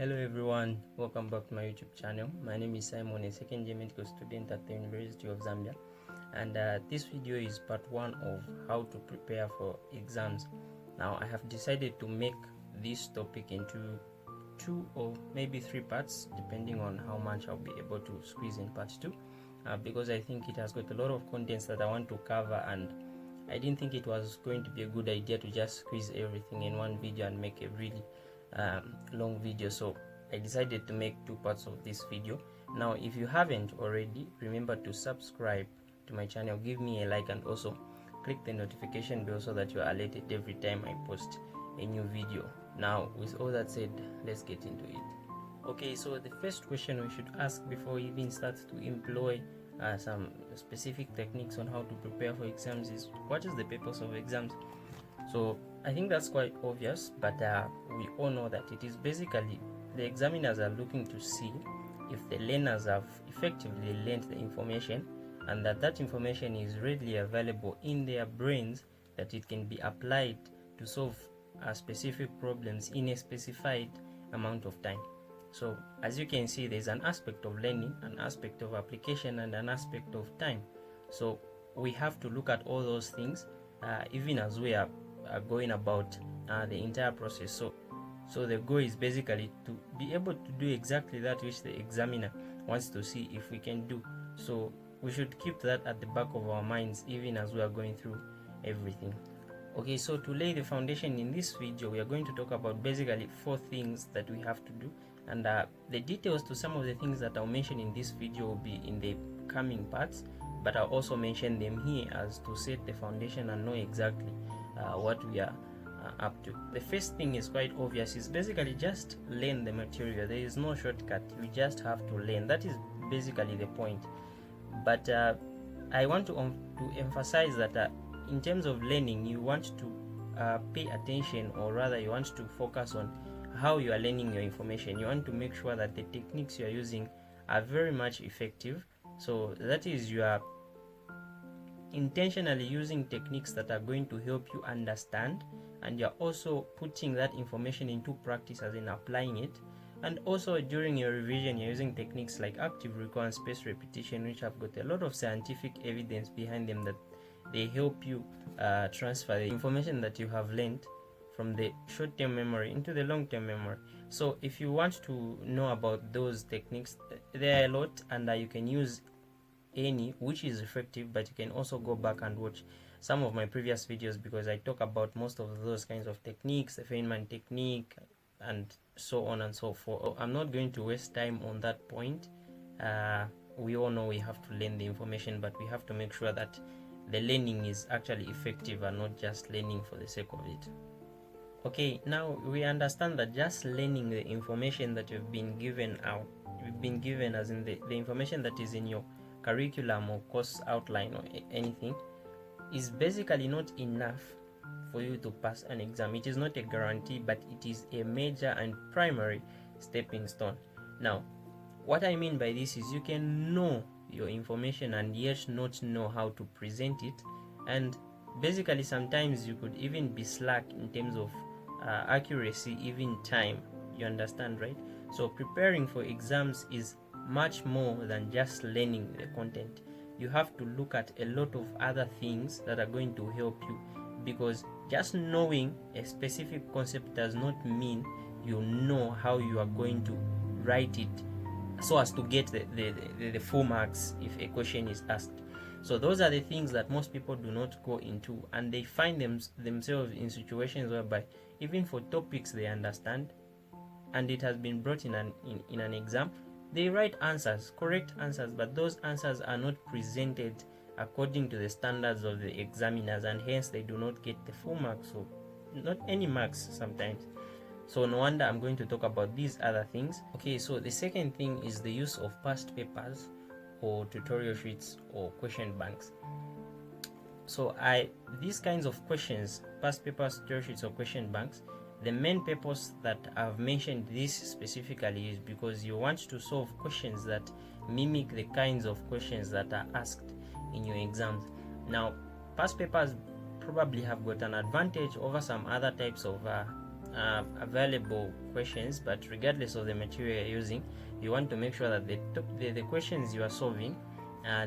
Hello everyone, welcome back to my YouTube channel. My name is Simon, a second year medical student at the University of Zambia, and this video is part 1 of how to prepare for exams. Now I have decided to make this topic into 2 or maybe 3 parts depending on how much I'll be able to squeeze in part 2, because I think it has got a lot of contents that I want to cover, and I didn't think it was going to be a good idea to just squeeze everything in one video and make a really long video. So I decided to make 2 parts of this video. Now if you haven't already, remember to subscribe to my channel, give me a like, and also click the notification bell so that you are alerted every time I post a new video. Now with all that said, let's get into it. Okay, so the first question we should ask before we even start to employ some specific techniques on how to prepare for exams is, what is the purpose of exams? So I think that's quite obvious, but we all know that it is basically the examiners are looking to see if the learners have effectively learned the information, and that information is readily available in their brains, that it can be applied to solve specific problems in a specified amount of time. So as you can see, there's an aspect of learning, an aspect of application, and an aspect of time. So we have to look at all those things even as we are going about the entire process. So the goal is basically to be able to do exactly that which the examiner wants to see if we can do. So we should keep that at the back of our minds even as we are going through everything. Okay, so to lay the foundation in this video, we are going to talk about basically 4 things that we have to do, and the details to some of the things that I'll mention in this video will be in the coming parts, but I'll also mention them here as to set the foundation and know exactly what we are up to. The first thing is quite obvious, is basically just learn the material. There is no shortcut, you just have to learn. That is basically the point. But I want to emphasize that in terms of learning, you want to pay attention, or rather you want to focus on how you are learning your information. You want to make sure that the techniques you are using are very much effective. So that is, you are intentionally using techniques that are going to help you understand, and you're also putting that information into practice, as in applying it. And also during your revision, you're using techniques like active recall and spaced repetition, which have got a lot of scientific evidence behind them, that they help you transfer the information that you have learned from the short-term memory into the long-term memory. So if you want to know about those techniques, there are a lot, and you can use any which is effective, but you can also go back and watch some of my previous videos, because I talk about most of those kinds of techniques, the Feynman technique, and so on and so forth. I'm not going to waste time on that point. We all know we have to learn the information, but we have to make sure that the learning is actually effective and not just learning for the sake of it. Okay, now we understand that just learning the information that you've been given as in the information that is in your curriculum or course outline or anything, is basically not enough for you to pass an exam. It is not a guarantee, but it is a major and primary stepping stone. Now what I mean by this is, you can know your information and yet not know how to present it, and basically sometimes you could even be slack in terms of accuracy, even time. You understand, right? So preparing for exams is much more than just learning the content. You have to look at a lot of other things that are going to help you, because just knowing a specific concept does not mean you know how you are going to write it so as to get the full marks if a question is asked. So those are the things that most people do not go into, and they find themselves in situations whereby even for topics they understand and it has been brought in an exam, they write answers, correct answers, but those answers are not presented according to the standards of the examiners, and hence they do not get the full marks, or not any marks sometimes. So no wonder I'm going to talk about these other things. Okay, so the second thing is the use of past papers or tutorial sheets or question banks. So these kinds of questions, past papers, tutorial sheets, or question banks, the main purpose that I've mentioned this specifically is because you want to solve questions that mimic the kinds of questions that are asked in your exams. Now past papers probably have got an advantage over some other types of available questions, but regardless of the material you're using, you want to make sure that the questions you are solving,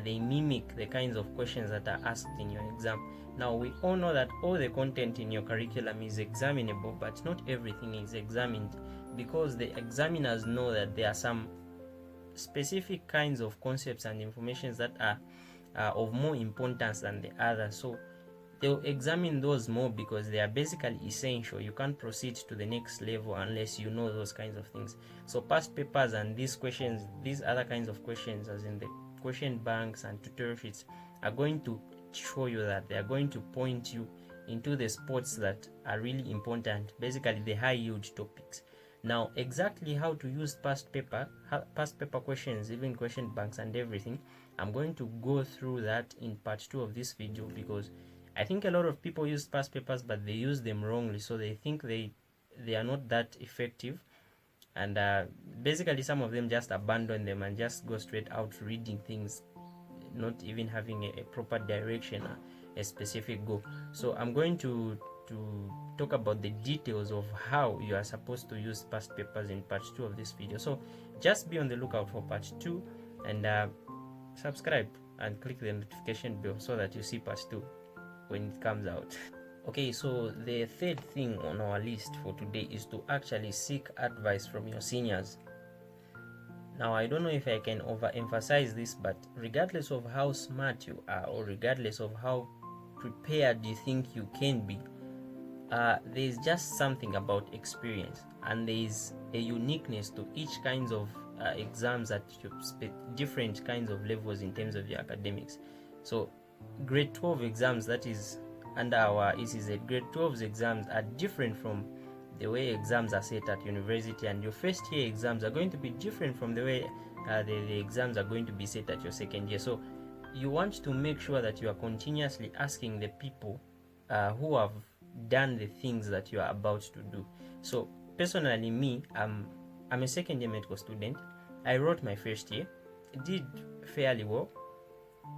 they mimic the kinds of questions that are asked in your exam. Now, we all know that all the content in your curriculum is examinable, but not everything is examined, because the examiners know that there are some specific kinds of concepts and informations that are of more importance than the others. So they'll examine those more because they are basically essential. You can't proceed to the next level unless you know those kinds of things. So past papers and these questions, these other kinds of questions, as in the question banks and tutorial sheets, are going to show you that. They are going to point you into the spots that are really important, basically the high yield topics. Now, exactly how to use past paper questions, even question banks and everything, I'm going to go through that in part 2 of this video, because I think a lot of people use past papers, but they use them wrongly, so they think they are not that effective, and basically some of them just abandon them and just go straight out reading things, not even having a proper direction, a specific goal. So I'm going to talk about the details of how you are supposed to use past papers in part 2 of this video. So just be on the lookout for part 2, and subscribe and click the notification bell so that you see part 2 when it comes out. Okay, so the third thing on our list for today is to actually seek advice from your seniors. Now, I don't know if I can overemphasize this, but regardless of how smart you are, or regardless of how prepared you think you can be, there's just something about experience, and there's a uniqueness to each kinds of exams at different kinds of levels in terms of your academics. So grade 12 exams, that is under our ECZ, grade 12's exams are different from the way exams are set at university, and your first year exams are going to be different from the way the exams are going to be set at your second year. So you want to make sure that you are continuously asking the people who have done the things that you are about to do. So personally, me, I'm a second year medical student. I wrote my first year, did fairly well,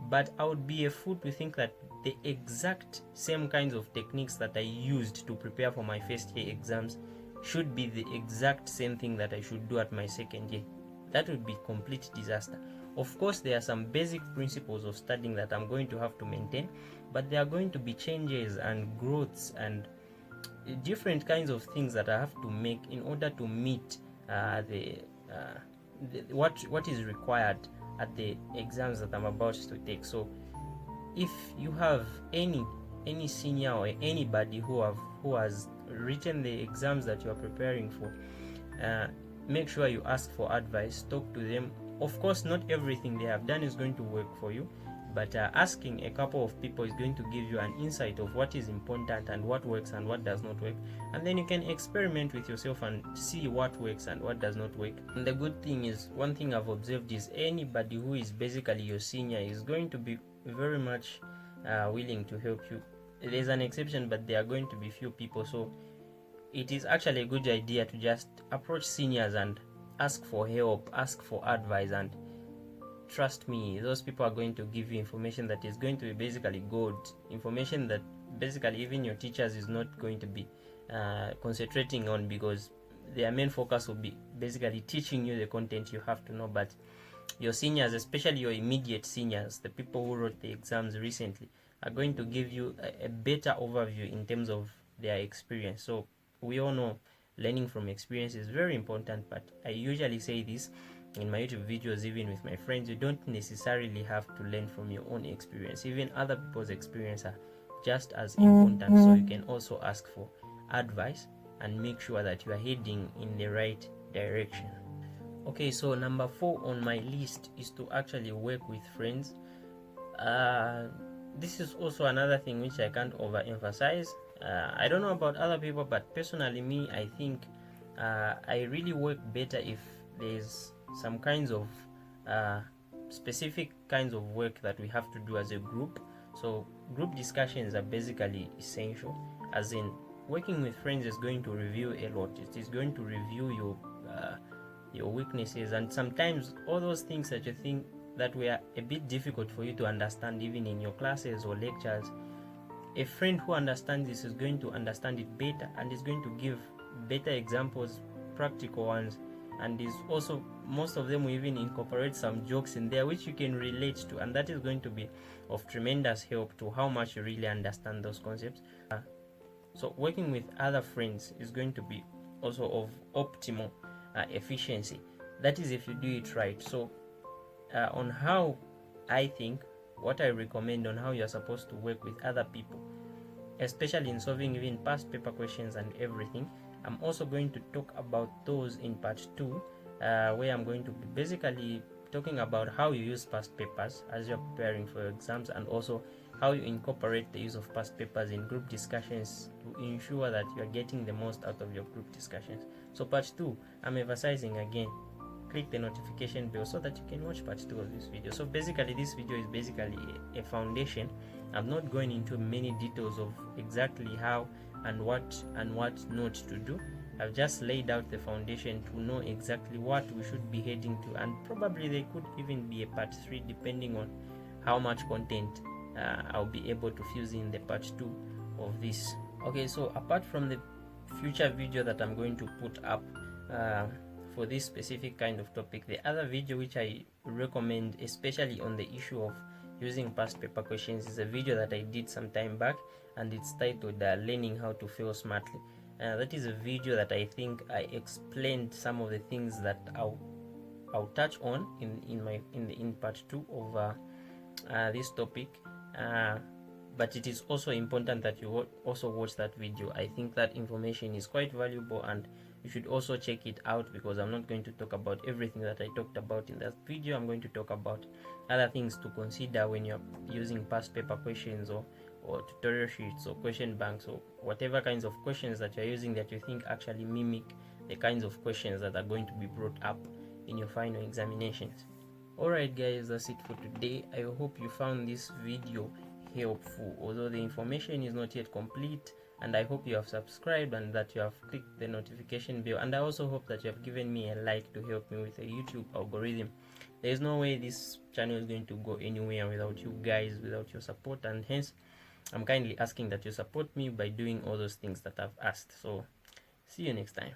but I would be a fool to think that the exact same kinds of techniques that I used to prepare for my first year exams should be the exact same thing that I should do at my second year. That would be complete disaster. Of course, there are some basic principles of studying that I'm going to have to maintain, but there are going to be changes and growths and different kinds of things that I have to make in order to meet what is required at the exams that I'm about to take. So if you have any senior or anybody who has written the exams that you are preparing for, make sure you ask for advice, talk to them. Of course, not everything they have done is going to work for you, but asking a couple of people is going to give you an insight of what is important and what works and what does not work, and then you can experiment with yourself and see what works and what does not work. And the good thing is, one thing I've observed is anybody who is basically your senior is going to be very much willing to help you. There's an exception, but there are going to be few people, so it is actually a good idea to just approach seniors and ask for help, ask for advice, and trust me, those people are going to give you information that is going to be basically gold, information that basically even your teachers is not going to be concentrating on, because their main focus will be basically teaching you the content you have to know. But your seniors, especially your immediate seniors, the people who wrote the exams recently, are going to give you a better overview in terms of their experience. So we all know learning from experience is very important, but I usually say this in my YouTube videos, even with my friends, you don't necessarily have to learn from your own experience. Even other people's experience are just as important, so you can also ask for advice and make sure that you are heading in the right direction. Okay, so number 4 on my list is to actually work with friends. This is also another thing which I can't overemphasize. I don't know about other people, but personally, me, I think I really work better if there's some kinds of specific kinds of work that we have to do as a group. So group discussions are basically essential, as in working with friends is going to review a lot. It is going to review your weaknesses, and sometimes all those things that you think that were a bit difficult for you to understand even in your classes or lectures, a friend who understands this is going to understand it better and is going to give better examples, practical ones, and is also most of them will even incorporate some jokes in there which you can relate to, and that is going to be of tremendous help to how much you really understand those concepts. So working with other friends is going to be also of optimal efficiency. That is if you do it right. So on how I think, what I recommend on how you're supposed to work with other people, especially in solving even past paper questions and everything, I'm also going to talk about those in part 2, where I'm going to be basically talking about how you use past papers as you're preparing for your exams, and also how you incorporate the use of past papers in group discussions to ensure that you're getting the most out of your group discussions. So part 2, I'm emphasizing again, click the notification bell so that you can watch part 2 of this video. So basically this video is basically a foundation. I'm not going into many details of exactly how and what not to do. I've just laid out the foundation to know exactly what we should be heading to, and probably there could even be a part 3 depending on how much content I'll be able to fuse in the part 2 of this. Okay, so apart from the future video that I'm going to put up for this specific kind of topic, the other video which I recommend, especially on the issue of using past paper questions, is a video that I did some time back, and it's titled Learning How to Fail Smartly. That is a video that I think I explained some of the things that I'll touch on in part 2 of this topic, but it is also important that you also watch that video. I think that information is quite valuable, and you should also check it out, because I'm not going to talk about everything that I talked about in that video. I'm going to talk about other things to consider when you're using past paper questions or tutorial sheets or question banks or whatever kinds of questions that you're using that you think actually mimic the kinds of questions that are going to be brought up in your final examinations. Alright guys, that's it for today. I hope you found this video helpful, although the information is not yet complete, and I hope you have subscribed and that you have clicked the notification bell, and I also hope that you have given me a like to help me with the YouTube algorithm. There is no way this channel is going to go anywhere without you guys, without your support, and hence I'm kindly asking that you support me by doing all those things that I've asked. So see you next time.